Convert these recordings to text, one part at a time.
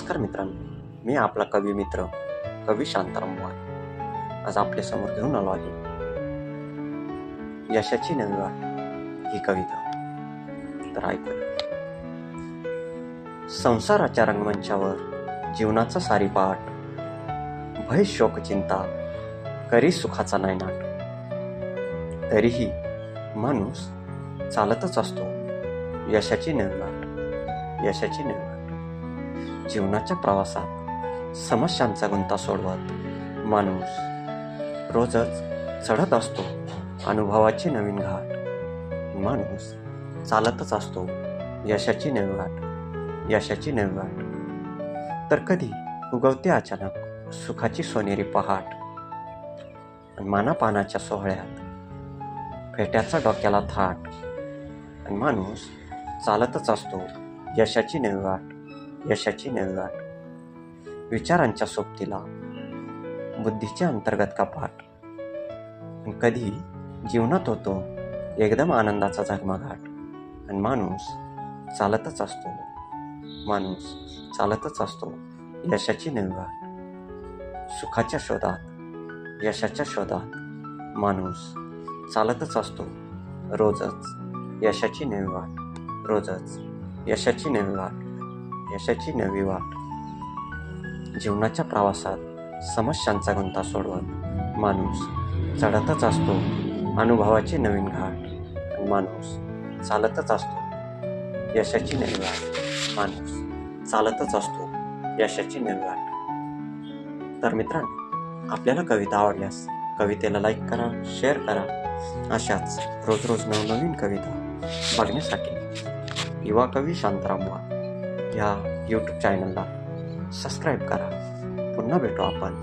नमस्कार मित्रांनो, मी आपला कवी मित्र कवी शांताराम वाघ आज आपल्या समोर घेऊन आलो आहे यशाची नवी वाट ही कविता. तर ऐकूया. संसाराच्या रंगमंचावर जीवनाचा सारी पाठ, भय शोक चिंता करी सुखाचा नायनाट. तरीही माणूस चालतच असतो यशाची नवी वाट, यशाची नवी वाट. जीवनाच्या प्रवासात समस्यांचा गुंता सोडवत माणूस रोजच चढत असतो अनुभवाची नवीन घाट. माणूस चालतच असतो यशाची नवी वाट, यशाची नवी वाट. तर कधी उगवते अचानक सुखाची सोनेरी पहाट, आणि मानापानाच्या सोहळ्यात फेट्याचा डोक्याला थाट. आणि माणूस चालतच असतो यशाची नवी वाट, यशाची नवी वाट. विचारांच्या सोबतीला बुद्धीच्या अंतर्गत कपाट. कधी जीवनात होतो एकदम आनंदाचा झगमगाट. आणि माणूस चालतच असतो, माणूस चालतच असतो यशाची नवी वाट. सुखाच्या शोधात यशाच्या शोधात माणूस चालतच असतो रोजच यशाची नवी वाट, रोजच यशाची नवी वाट, यशाची नवी वाट. जीवनाच्या प्रवासात समस्यांचा गुंता सोडवत माणूस चढतच असतो अनुभवाची नवीन घाट. माणूस चालतच असतो यशाची नवी वाट, माणूस चालतच असतो यशाची नवी वाट. तर मित्रांनो, आपल्याला कविता आवडल्यास कवितेला लाईक करा, शेअर करा. अशाच रोज रोज नवनवीन कविता बघण्यासाठी युवा कवी शांताराम वाघ या यूट्यूब चॅनलला सबस्क्राईब करा. पुन्हा भेटू आपण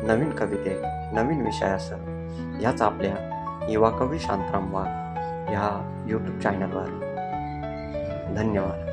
नवीन कविते नवीन विषयासह याच आपल्या युवा कवी शांताराम वाघ या यूट्यूब चॅनलवर. धन्यवाद.